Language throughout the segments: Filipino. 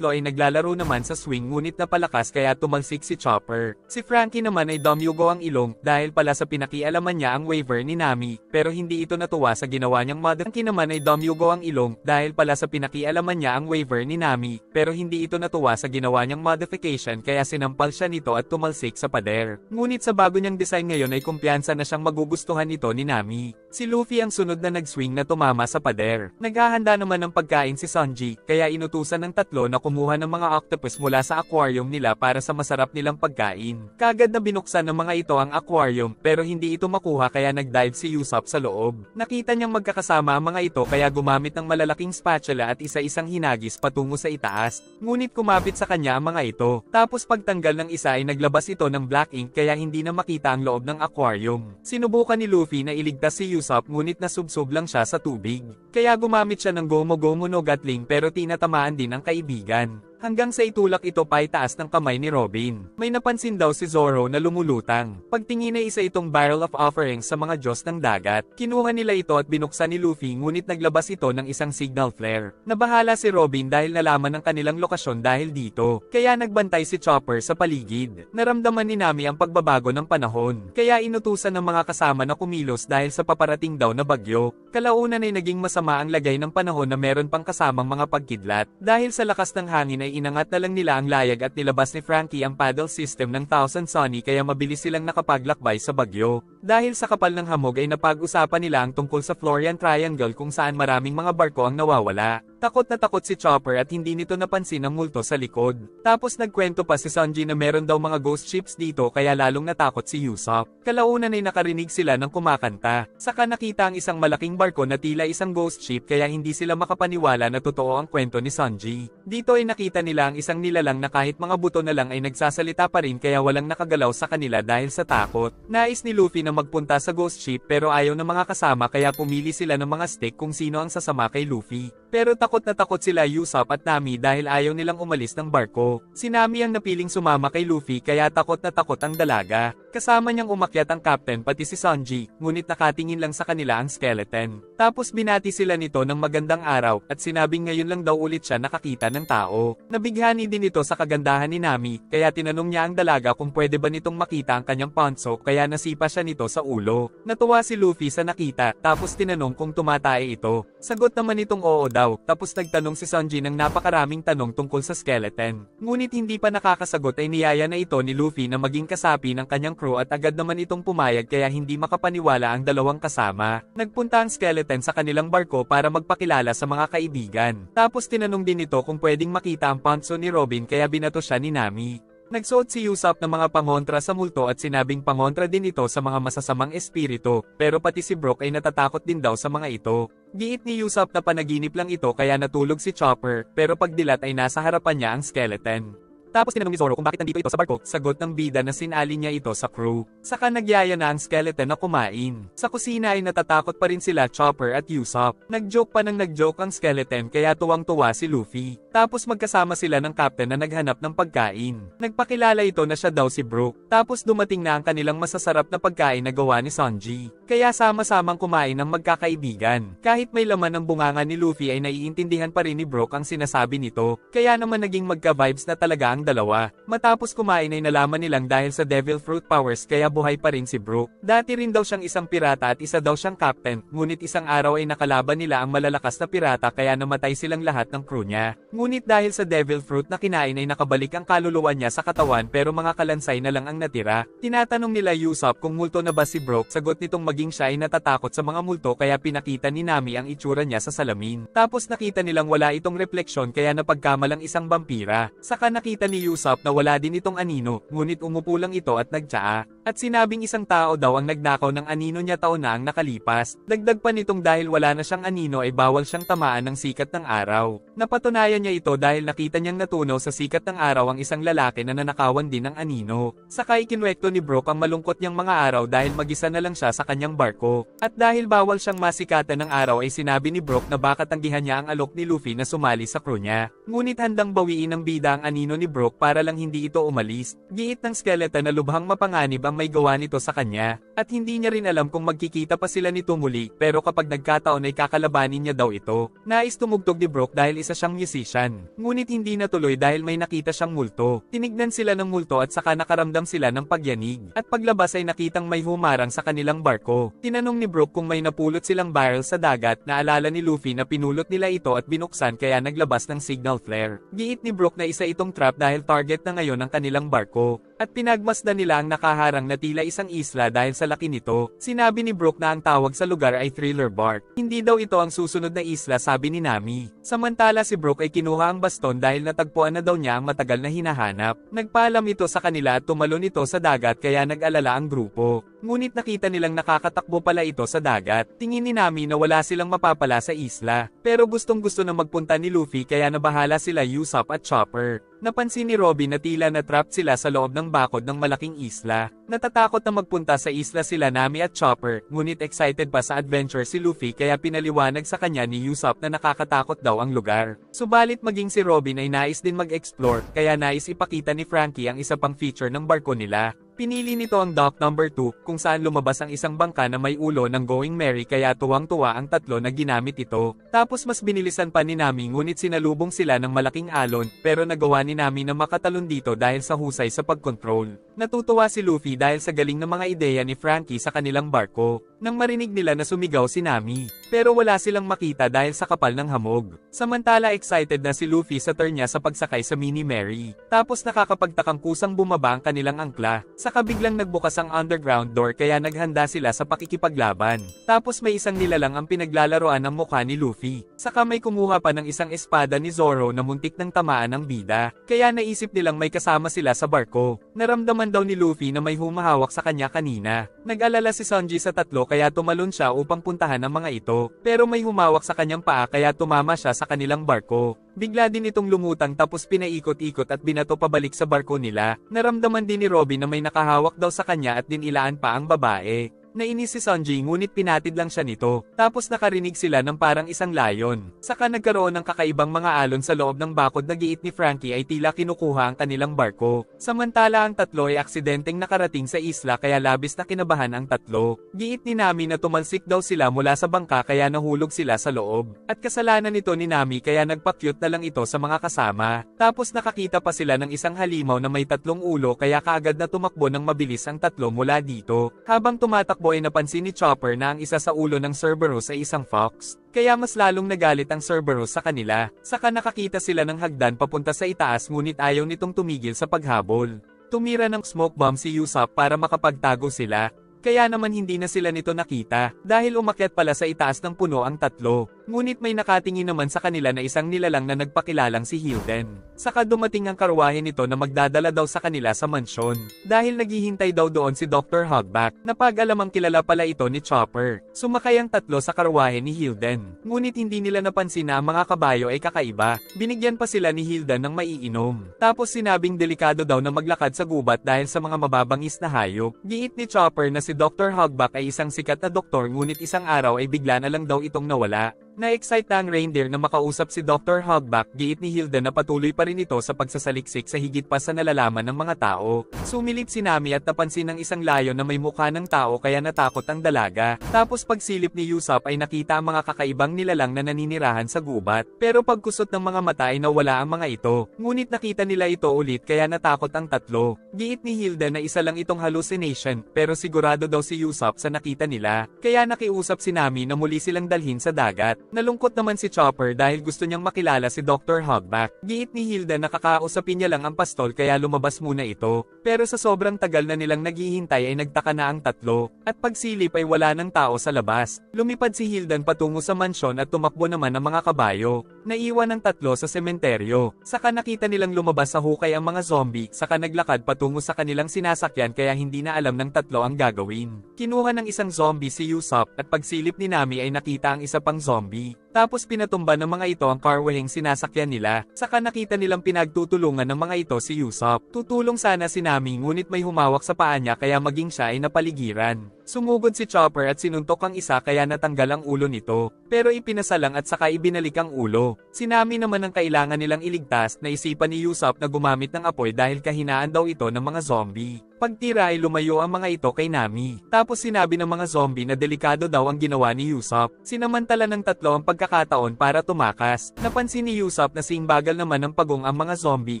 tatlo ay naglalaro naman sa swing ngunit napalakas kaya tumalsik si Chopper. Si Frankie naman ay dumyugo ang ilong dahil pala sa pinakialaman niya ang waiver ni Nami, pero hindi ito natuwa sa ginawa niyang Frankie naman ay dumyugo ang ilong dahil pala sa pinakialaman niya ang waiver ni Nami, pero hindi ito natuwa sa ginawa niyang modification kaya sinampal siya nito at tumalsik sa pader. Ngunit sa bago niyang design ngayon ay kumpiyansa na siyang magugustuhan ito ni Nami. Si Luffy ang sunod na nag-swing na tumama sa pader. Naghahanda naman ng pagkain si Sanji, kaya inutusan ng tatlo na kumuha ng mga octopus mula sa aquarium nila para sa masarap nilang pagkain. Kagad na binuksan ng mga ito ang aquarium, pero hindi ito makuha kaya nag-dive si Usopp sa loob. Nakita niyang magkakasama ang mga ito kaya gumamit ng malalaking spatula at isa-isang hinagis patungo sa itaas. Ngunit kumapit sa kanya ang mga ito. Tapos pagtanggal ng isa ay naglabas ito ng black ink kaya hindi na makita ang loob ng aquarium. Sinubukan ni Luffy na iligtas si Usopp ngunit nasubsob lang siya sa tubig. Kaya gumamit siya ng Gomu-Gomu no Gatling pero tinatamaan din ang kaibigan. Hanggang sa itulak ito pa itaas ng kamay ni Robin. May napansin daw si Zoro na lumulutang. Pagtingin ay isa itong barrel of offerings sa mga Diyos ng dagat. Kinuha nila ito at binuksan ni Luffy ngunit naglabas ito ng isang signal flare. Nabahala si Robin dahil nalaman ng kanilang lokasyon dahil dito. Kaya nagbantay si Chopper sa paligid. Naramdaman ni Nami ang pagbabago ng panahon. Kaya inutusan ng mga kasama na kumilos dahil sa paparating daw na bagyo. Kalaunan ay naging masama ang lagay ng panahon na meron pang kasamang mga pagkidlat. Dahil sa lakas ng hangin ay inangat na lang nila ang layag at nilabas ni Frankie ang paddle system ng Thousand Sunny kaya mabilis silang nakapaglakbay sa bagyo. Dahil sa kapal ng hamog ay napag-usapan nila ang tungkol sa Florian Triangle kung saan maraming mga barko ang nawawala. Takot na takot si Chopper at hindi nito napansin ang multo sa likod. Tapos nagkwento pa si Sanji na meron daw mga ghost ships dito kaya lalong natakot si Usopp. Kalaunan ay nakarinig sila ng kumakanta. Saka nakita ang isang malaking barko na tila isang ghost ship kaya hindi sila makapaniwala na totoo ang kwento ni Sanji. Dito ay nakita nila ang isang nilalang na kahit mga buto na lang ay nagsasalita pa rin kaya walang nakagalaw sa kanila dahil sa takot. Nais ni Luffy na magpunta sa ghost ship pero ayaw ng mga kasama kaya pumili sila ng mga stick kung sino ang sasama kay Luffy. Pero takot na takot sila Usopp at Nami dahil ayaw nilang umalis ng barko. Si Nami ang napiling sumama kay Luffy kaya takot na takot ang dalaga. Kasama niyang umakyat ang captain pati si Sanji, ngunit nakatingin lang sa kanila ang skeleton. Tapos binati sila nito ng magandang araw at sinabing ngayon lang daw ulit siya nakakita ng tao. Nabighani din ito sa kagandahan ni Nami, kaya tinanong niya ang dalaga kung pwede ba nitong makita ang kanyang ponso kaya nasipa siya nito sa ulo. Natuwa si Luffy sa nakita, tapos tinanong kung tumatae ito. Sagot naman itong oo daw, tapos nagtanong si Sanji ng napakaraming tanong tungkol sa skeleton. Ngunit hindi pa nakakasagot ay niyaya na ito ni Luffy na maging kasapi ng kanyang crew at agad naman itong pumayag kaya hindi makapaniwala ang dalawang kasama. Nagpunta ang skeleton sa kanilang barko para magpakilala sa mga kaibigan. Tapos tinanong din ito kung pwedeng makita ang ponso ni Robin kaya binato siya ni Nami. Nagsuot si Usopp ng mga pangontra sa multo at sinabing pangontra din ito sa mga masasamang espiritu, pero pati si Brook ay natatakot din daw sa mga ito. Giit ni Usopp na panaginip lang ito kaya natulog si Chopper, pero pagdilat ay nasa harapan niya ang skeleton. Tapos tinanong ni Zoro kung bakit nandito ito sa barko, sagot ng bida na sinali niya ito sa crew. Saka nagyaya na ang skeleton na kumain. Sa kusina ay natatakot pa rin sila Chopper at Usopp. Nagjoke pa ng nagjoke ang skeleton kaya tuwang-tuwa si Luffy. Tapos magkasama sila ng captain na naghanap ng pagkain. Nagpakilala ito na siya daw si Brook. Tapos dumating na ang kanilang masasarap na pagkain na gawa ni Sanji. Kaya sama-samang kumain ng magkakaibigan. Kahit may laman ng bunganga ni Luffy ay naiintindihan pa rin ni Brook ang sinasabi nito. Kaya naman naging magka-vibes na talaga ang dalawa. Matapos kumain ay nalaman nilang dahil sa devil fruit powers kaya buhay pa rin si Brook. Dati rin daw siyang isang pirata at isa daw siyang captain, ngunit isang araw ay nakalaban nila ang malalakas na pirata kaya namatay silang lahat ng crew niya. Ngunit dahil sa devil fruit na kinain ay nakabalik ang kaluluwa niya sa katawan pero mga kalansay na lang ang natira. Tinatanong nila Usopp kung multo na ba si Brook, sagot nitong maging siya ay natatakot sa mga multo kaya pinakita ni Nami ang itsura niya sa salamin. Tapos nakita nilang wala itong refleksyon kaya napagkamalang isang vampira. Saka nakita ni Usopp na wala din itong anino, ngunit umupo lang ito at nagtsaa. At sinabing isang tao daw ang nagnakaw ng anino niya taon na ang nakalipas. Dagdag pa nitong dahil wala na siyang anino ay bawal siyang tamaan ng sikat ng araw. Napatunayan niya ito dahil nakita niyang natunaw sa sikat ng araw ang isang lalaki na nanakawan din ng anino. Saka ikinwekto ni Brook ang malungkot niyang mga araw dahil mag-isa na lang siya sa kanyang barko. At dahil bawal siyang masikatan ng araw ay sinabi ni Brook na baka tanggihan niya ang alok ni Luffy na sumali sa crew niya. Ngunit handang bawiin ng bida ang anino ni Brook para lang hindi ito umalis. Giit ng skeleton na lubhang mapanganib ang may gawa nito sa kanya. At hindi niya rin alam kung magkikita pa sila nito muli, pero kapag nagkataon ay kakalabanin niya daw ito. Nais tumugtog ni Brooke dahil isa siyang musician. Ngunit hindi natuloy dahil may nakita siyang multo. Tinignan sila ng multo at saka nakaramdam sila ng pagyanig. At paglabas ay nakitang may humarang sa kanilang barko. Tinanong ni Brooke kung may napulot silang barrel sa dagat. Naalala ni Luffy na pinulot nila ito at binuksan kaya naglabas ng signal flare. Giit ni Brooke na isa itong trap dahil target na ngayon ang kanilang barko. At pinagmasdan nila ang nakaharang na tila isang isla dahil sa laki nito. Sinabi ni Brooke na ang tawag sa lugar ay Thriller Bark. Hindi daw ito ang susunod na isla, sabi ni Nami. Samantala si Brooke ay kinuha ang baston dahil natagpuan na daw niya ang matagal na hinahanap. Nagpaalam ito sa kanila at tumalon ito sa dagat kaya nag-alala ang grupo. Ngunit nakita nilang nakakatakbo pala ito sa dagat. Tingin ni Nami na wala silang mapapala sa isla. Pero gustong gusto na magpunta ni Luffy kaya nabahala sila Usopp at Chopper. Napansin ni Robin na tila na-trap sila sa loob ng bakod ng malaking isla. Natatakot na magpunta sa isla sila Nami at Chopper, ngunit excited pa sa adventure si Luffy kaya pinaliwanag sa kanya ni Usopp na nakakatakot daw ang lugar. Subalit maging si Robin ay nais din mag-explore, kaya nais ipakita ni Frankie ang isa pang feature ng barko nila. Pinili nito ang dock number 2, kung saan lumabas ang isang bangka na may ulo ng Going Merry kaya tuwang-tuwa ang tatlo na ginamit ito. Tapos mas binilisan pa ni Nami ngunit sinalubong sila ng malaking alon, pero nagawa ni Nami na makatalon dito dahil sa husay sa pagkontrol. Natutuwa si Luffy dahil sa galing ng mga ideya ni Frankie sa kanilang barko. Nang marinig nila na sumigaw si Nami, pero wala silang makita dahil sa kapal ng hamog. Samantala excited na si Luffy sa turn niya sa pagsakay sa Mini Merry. Tapos nakakapagtakang kusang bumaba ang kanilang angkla. Saka biglang nagbukas ang underground door kaya naghanda sila sa pakikipaglaban. Tapos may isang nilalang ang pinaglalaroan ng mukha ni Luffy. Saka may kumuha pa ng isang espada ni Zoro na muntik ng tamaan ng bida. Kaya naisip nilang may kasama sila sa barko. Naramdaman daw ni Luffy na may humahawak sa kanya kanina. Nag-alala si Sanji sa tatlo kaya tumalon siya upang puntahan ang mga ito. Pero may humawak sa kanyang paa kaya tumama siya sa kanilang barko. Bigla din itong lumutang tapos pinaikot-ikot at binato pabalik sa barko nila. Naramdaman din ni Robin na may nakahawak daw sa kanya at dinilaan pa ang babae. Nainis si Sanji ngunit pinatid lang siya nito. Tapos nakarinig sila ng parang isang layon. Saka nagkaroon ng kakaibang mga alon sa loob ng bakod na giit ni Frankie ay tila kinukuha ang kanilang barko. Samantala ang tatlo ay aksidenteng nakarating sa isla kaya labis na kinabahan ang tatlo. Giit ni Nami na tumalsik daw sila mula sa bangka kaya nahulog sila sa loob. At kasalanan nito ni Nami kaya nagpa-cute na lang ito sa mga kasama. Tapos nakakita pa sila ng isang halimaw na may tatlong ulo kaya kaagad na tumakbo ng mabilis ang tatlo mula dito. Habang tumatakbo ay napansin ni Chopper na ang isa sa ulo ng Cerberus ay isang fox. Kaya mas lalong nagalit ang Cerberus sa kanila. Saka nakakita sila ng hagdan papunta sa itaas ngunit ayaw nitong tumigil sa paghabol. Tumira ng smoke bomb si Usopp para makapagtago sila. Kaya naman hindi na sila nito nakita, dahil umakyat pala sa itaas ng puno ang tatlo. Ngunit may nakatingin naman sa kanila na isang nilalang na nagpakilalang si Hilden. Saka dumating ang karwahe nito na magdadala daw sa kanila sa mansyon. Dahil naghihintay daw doon si Dr. Hogback. Napag-alamang kilala pala ito ni Chopper. Sumakay ang tatlo sa karwahe ni Hilden. Ngunit hindi nila napansin na ang mga kabayo ay kakaiba. Binigyan pa sila ni Hilden ng maiinom. Tapos sinabing delikado daw na maglakad sa gubat dahil sa mga mababangis na hayop. Giit ni Chopper na si Dr. Hogback ay isang sikat na doktor ngunit isang araw ay bigla na lang daw itong nawala. Na-excite na ang reindeer na makausap si Dr. Hogback, giit ni Hilda na patuloy pa rin ito sa pagsasaliksik sa higit pa sa nalalaman ng mga tao. Sumilip si Nami at napansin ng isang layon na may mukha ng tao kaya natakot ang dalaga. Tapos pagsilip ni Usopp ay nakita ang mga kakaibang nilalang na naninirahan sa gubat. Pero pagkusot ng mga mata ay nawala ang mga ito. Ngunit nakita nila ito ulit kaya natakot ang tatlo. Giit ni Hilda na isa lang itong hallucination, pero sigurado daw si Usopp sa nakita nila. Kaya nakiusap si Nami na muli silang dalhin sa dagat. Nalungkot naman si Chopper dahil gusto niyang makilala si Dr. Hogback. Giit ni Hilda na kakausapin niya lang ang pastol kaya lumabas muna ito. Pero sa sobrang tagal na nilang naghihintay ay nagtaka na ang tatlo. At pagsilip ay wala ng tao sa labas. Lumipad si Hildan patungo sa mansyon at tumakbo naman ang mga kabayo. Naiwan ang tatlo sa sementeryo. Saka nakita nilang lumabas sa hukay ang mga zombie. Saka naglakad patungo sa kanilang sinasakyan kaya hindi na alam ng tatlo ang gagawin. Kinuha ng isang zombie si Usopp at pagsilip ni Nami ay nakita ang isa pang zombie. Tapos pinatumba ng mga ito ang carwayeng sinasakyan nila. Saka nakita nilang pinagtutulungan ng mga ito si Usopp. Tutulong sana si Nami ngunit may humawak sa paa niya kaya maging siya ay napaligiran. Sumugod si Chopper at sinuntok ang isa kaya natanggal ang ulo nito. Pero ipinasalang at saka ibinalik ang ulo. Si Nami naman ang kailangan nilang iligtas, naisipan ni Usopp na gumamit ng apoy dahil kahinaan daw ito ng mga zombie. Pagtira ay lumayo ang mga ito kay Nami. Tapos sinabi ng mga zombie na delikado daw ang ginawa ni Usopp. Sinamantala ng tatlo ang pagkakataon para tumakas. Napansin ni Usopp na bagal naman ng pagong ang mga zombie,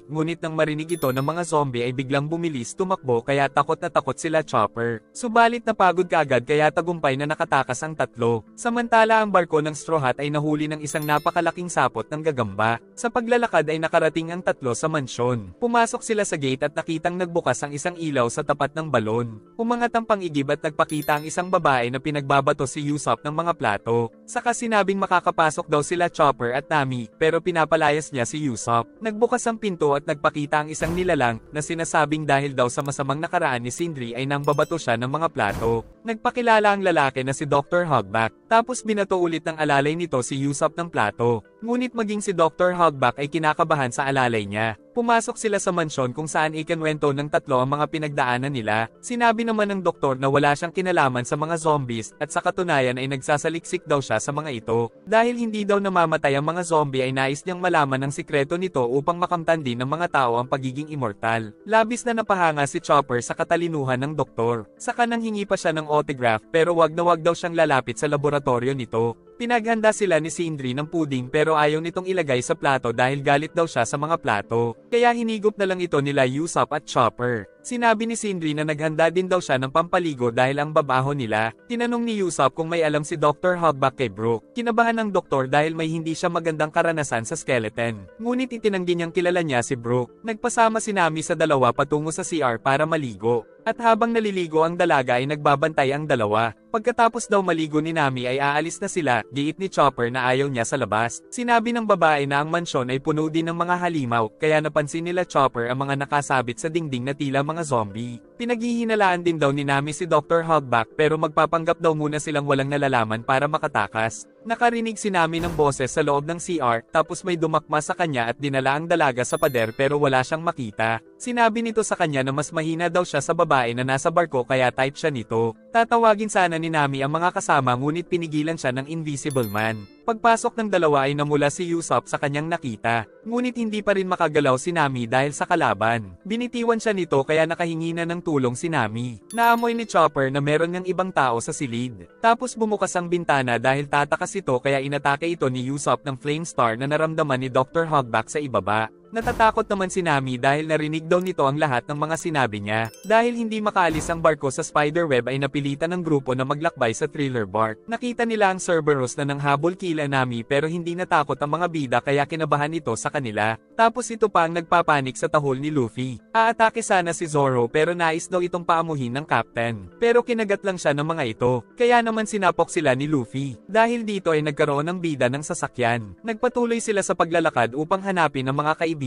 ngunit nang marinig ito ng mga zombie ay biglang bumilis tumakbo kaya takot na takot sila Chopper. Subalit napagod kaagad kaya tagumpay na nakatakas ang tatlo. Samantala ang barko ng Straw Hat ay nahuli ng isang napakalaking sapot ng gagamba. Sa paglalakad ay nakarating ang tatlo sa mansyon. Pumasok sila sa gate at nakitang nagbukas ang isang ilaw sa tapat ng balon. Umangat ang pang-igib at nagpakita ang isang babae na pinagbabato si Usopp ng mga plato. Saka sinabing makakapasok daw sila Chopper at Nami, pero pinapalayas niya si Usopp. Nagbukas ang pinto at nagpakita ang isang nilalang na sinasabing dahil daw sa masamang nakaraan ni Sindri ay nang babato siya ng mga plato. Nagpakilala ang lalaki na si Dr. Hogback, tapos binato ulit ng alalay nito si Usopp ng plato. Ngunit maging si Dr. Hogback ay kinakabahan sa alalay niya. Pumasok sila sa mansyon kung saan ikinwento ng tatlo ang mga pinagdaanan nila. Sinabi naman ng doktor na wala siyang kinalaman sa mga zombies at sa katunayan ay nagsasaliksik daw siya sa mga ito. Dahil hindi daw namamatay ang mga zombie ay nais niyang malaman ang sikreto nito upang makamtan din ng mga tao ang pagiging immortal. Labis na napahanga si Chopper sa katalinuhan ng doktor. Saka nang hingi pa siya ng autograph pero wag na wag daw siyang lalapit sa laboratorio nito. Pinaghanda sila ni Sindri ng puding pero ayaw nitong ilagay sa plato dahil galit daw siya sa mga plato. Kaya hinigop na lang ito nila Usopp at Chopper. Sinabi ni Sindri na naghanda din daw siya ng pampaligo dahil ang babaho nila. Tinanong ni Usopp kung may alam si Dr. Hogback kay Brook. Kinabahan ng doktor dahil may hindi siya magandang karanasan sa skeleton. Ngunit itinanggi niyang kilala niya si Brook. Nagpasama si Nami sa dalawa patungo sa CR para maligo. At habang naliligo ang dalaga ay nagbabantay ang dalawa. Pagkatapos daw maligo ni Nami ay aalis na sila, giit ni Chopper na ayaw niya sa labas. Sinabi ng babae na ang mansyon ay puno din ng mga halimaw, kaya napansin nila Chopper ang mga nakasabit sa dingding na tila mga zombie. Pinaghihinalaan din daw ni Nami si Dr. Hogback pero magpapanggap daw muna silang walang nalalaman para makatakas. Nakarinig si Nami ng boses sa loob ng CR, tapos may dumakma sa kanya at dinala ang dalaga sa pader pero wala siyang makita. Sinabi nito sa kanya na mas mahina daw siya sa babae na nasa barko kaya type siya nito. Tatawagin sana ni Nami ang mga kasama ngunit pinigilan siya ng Invisible Man. Pagpasok ng dalawa ay namula si Usopp sa kanyang nakita. Ngunit hindi pa rin makagalaw si Nami dahil sa kalaban. Binitiwan siya nito kaya nakahingi na ng tulong si Nami. Naamoy ni Chopper na meron ngang ibang tao sa silid. Tapos bumukas ang bintana dahil tatakas ito kaya inatake ito ni Usopp ng Flame Star na naramdaman ni Dr. Hogback sa ibaba. Natatakot naman si Nami dahil narinig daw nito ang lahat ng mga sinabi niya. Dahil hindi makaalis ang barko sa spiderweb ay napilitan ng grupo na maglakbay sa Thriller Bark. Nakita nila ang Cerberus na nanghabol kila Nami pero hindi natakot ang mga bida kaya kinabahan ito sa kanila. Tapos ito pa ang nagpapanik sa tahol ni Luffy. Aatake sana si Zoro pero nais daw itong paamuhin ng captain. Pero kinagat lang siya ng mga ito. Kaya naman sinapok sila ni Luffy. Dahil dito ay nagkaroon ng bida ng sasakyan. Nagpatuloy sila sa paglalakad upang hanapin ang mga kaibigan.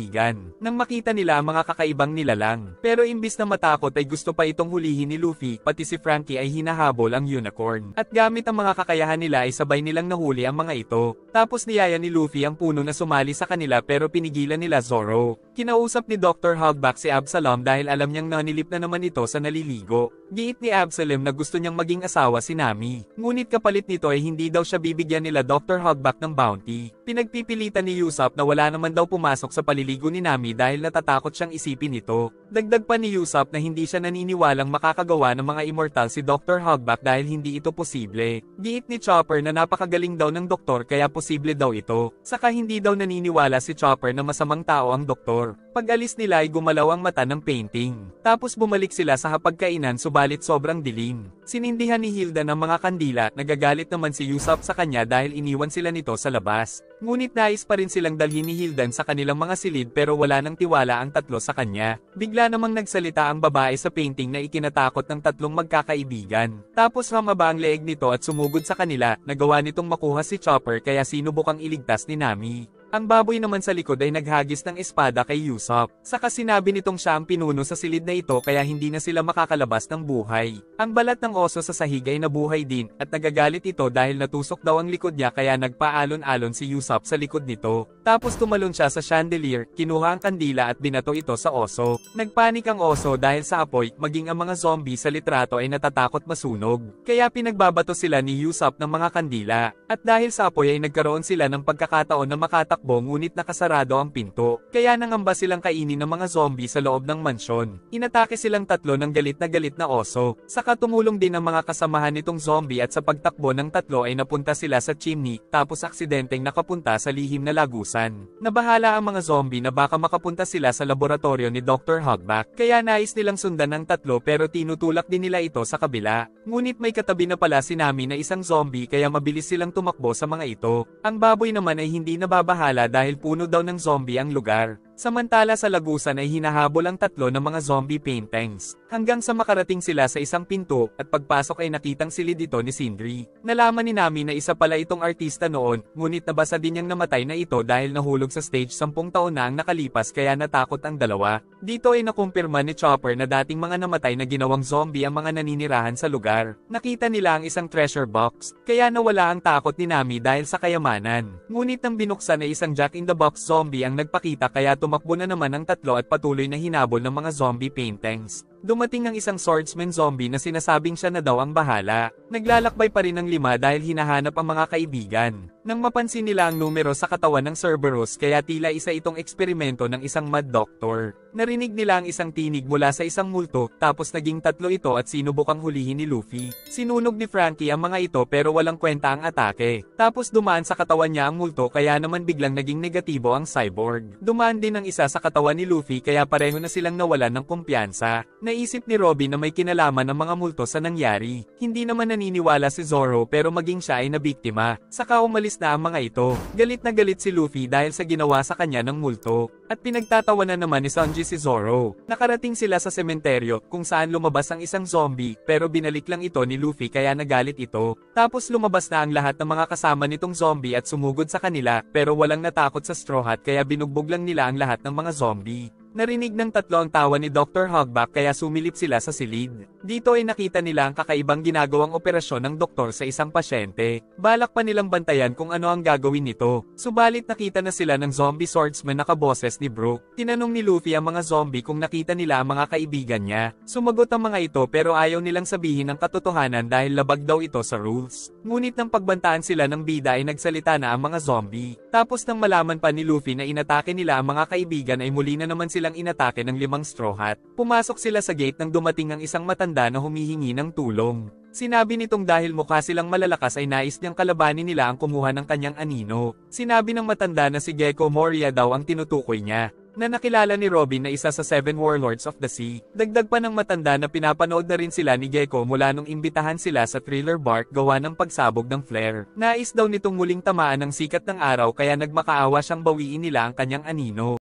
Nang makita nila ang mga kakaibang nilalang. Pero imbis na matakot ay gusto pa itong hulihin ni Luffy, pati si Frankie ay hinahabol ang unicorn. At gamit ang mga kakayahan nila ay sabay nilang nahuli ang mga ito. Tapos niyaya ni Luffy ang puno na sumali sa kanila pero pinigilan nila Zoro. Kinausap ni Dr. Hogback si Absalom dahil alam niyang nanilip na naman ito sa naliligo. Giit ni Absalom na gusto niyang maging asawa si Nami. Ngunit kapalit nito ay hindi daw siya bibigyan nila Dr. Hogback ng bounty. Pinagpipilitan ni Usopp na wala naman daw pumasok sa paliligo ni Nami dahil natatakot siyang isipin ito. Dagdag pa ni Usopp na hindi siya naniniwalang makakagawa ng mga immortal si Dr. Hogback dahil hindi ito posible. Giit ni Chopper na napakagaling daw ng doktor kaya posible daw ito. Saka hindi daw naniniwala si Chopper na masamang tao ang doktor. Pag-alis nila ay gumalaw ang mata ng painting. Tapos bumalik sila sa hapagkainan subalit sobrang dilim. Sinindihan ni Hilda ng mga kandila, nagagalit naman si Usopp sa kanya dahil iniwan sila nito sa labas. Ngunit nais pa rin silang dalhin ni Hildan sa kanilang mga silid pero wala nang tiwala ang tatlo sa kanya. Bigla namang nagsalita ang babae sa painting na ikinatakot ng tatlong magkakaibigan. Tapos humaba ang leeg nito at sumugod sa kanila, nagawa nitong makuha si Chopper kaya sinubukang iligtas ni Nami. Ang baboy naman sa likod ay naghagis ng espada kay Usopp. Saka sinabi nitong siya ang pinuno sa silid na ito kaya hindi na sila makakalabas ng buhay. Ang balat ng oso sa sahig ay nabuhay din, at nagagalit ito dahil natusok daw ang likod niya kaya nagpaalon-alon si Usopp sa likod nito. Tapos tumalon siya sa chandelier, kinuha ang kandila at binato ito sa oso. Nagpanik ang oso dahil sa apoy, maging ang mga zombie sa litrato ay natatakot masunog. Kaya pinagbabato sila ni Usopp ng mga kandila. At dahil sa apoy ay nagkaroon sila ng pagkakataon na makatakbo ngunit nakasarado ang pinto. Kaya nangamba silang kainin ng mga zombie sa loob ng mansyon. Inatake silang tatlo ng galit na oso. Saka tumulong din ang mga kasamahan nitong zombie at sa pagtakbo ng tatlo ay napunta sila sa chimney, tapos aksidenteng nakapunta sa lihim na lagusan. Nabahala ang mga zombie na baka makapunta sila sa laboratorio ni Dr. Hogback. Kaya nais nilang sundan ng tatlo pero tinutulak din nila ito sa kabila. Ngunit may katabi na pala si Nami na isang zombie kaya mabilis silang tumakbo sa mga ito. Ang baboy naman ay hindi nababahala dahil puno daw ng zombie ang lugar. Samantala sa lagusan ay hinahabol ang tatlo ng mga zombie paintings, hanggang sa makarating sila sa isang pinto, at pagpasok ay nakitang silid ito ni Sindri. Nalaman ni Nami na isa pala itong artista noon, ngunit nabasa din niyang namatay na ito dahil nahulog sa stage 10 taon na ang nakalipas kaya natakot ang dalawa. Dito ay nakumpirma ni Chopper na dating mga namatay na ginawang zombie ang mga naninirahan sa lugar. Nakita nila ang isang treasure box, kaya nawala ang takot ni Nami dahil sa kayamanan. Ngunit nang binuksan ay isang Jack-in-the-Box zombie ang nagpakita kaya tumakbo na naman ang tatlo at patuloy na hinabol ng mga zombie paintings. Dumating ang isang swordsman zombie na sinasabing siya na daw ang bahala. Naglalakbay pa rin ang 5 dahil hinahanap ang mga kaibigan. Nang mapansin nila ang numero sa katawan ng Cerberus kaya tila isa itong eksperimento ng isang mad doctor. Narinig nila ang isang tinig mula sa isang multo, tapos naging tatlo ito at sinubukang hulihin ni Luffy. Sinunog ni Frankie ang mga ito pero walang kwenta ang atake. Tapos dumaan sa katawan niya ang multo kaya naman biglang naging negatibo ang cyborg. Dumaan din ang isa sa katawan ni Luffy kaya pareho na silang nawalan ng kumpiyansa. Naisip ni Robin na may kinalaman ang mga multo sa nangyari. Hindi naman naniniwala si Zoro pero maging siya ay nabiktima. Saka umalis na ang mga ito. Galit na galit si Luffy dahil sa ginawa sa kanya ng multo. At pinagtatawanan naman ni Sanji si Zoro. Nakarating sila sa sementeryo kung saan lumabas ang isang zombie pero binalik lang ito ni Luffy kaya nagalit ito. Tapos lumabas na ang lahat ng mga kasama nitong zombie at sumugod sa kanila pero walang natakot sa Straw Hat kaya binugbog lang nila ang lahat ng mga zombie. Narinig ng tatlo ang tawa ni Dr. Hogback kaya sumilip sila sa silid. Dito ay nakita nila ang kakaibang ginagawang operasyon ng doktor sa isang pasyente. Balak pa nilang bantayan kung ano ang gagawin nito. Subalit nakita na sila ng zombie swordsman na kaboses ni Brook. Tinanong ni Luffy ang mga zombie kung nakita nila ang mga kaibigan niya. Sumagot ang mga ito pero ayaw nilang sabihin ang katotohanan dahil labag daw ito sa rules. Ngunit nang pagbantaan sila ng bida ay nagsalita na ang mga zombie. Tapos nang malaman pa ni Luffy na inatake nila ang mga kaibigan ay muli na naman silang inatake ng 5 Straw Hat. Pumasok sila sa gate nang dumating ang isang matanda na humihingi ng tulong. Sinabi nitong dahil mukha silang malalakas ay nais niyang kalabanin nila ang kumuha ng kanyang anino. Sinabi ng matanda na si Gecko Moria daw ang tinutukoy niya, na nakilala ni Robin na isa sa 7 Warlords of the Sea. Dagdag pa ng matanda na pinapanood na rin sila ni Gecko mula nung imbitahan sila sa Thriller Bark gawa ng pagsabog ng flare. Nais daw nitong muling tamaan ng sikat ng araw kaya nagmakaawa siyang bawiin nila ang kanyang anino.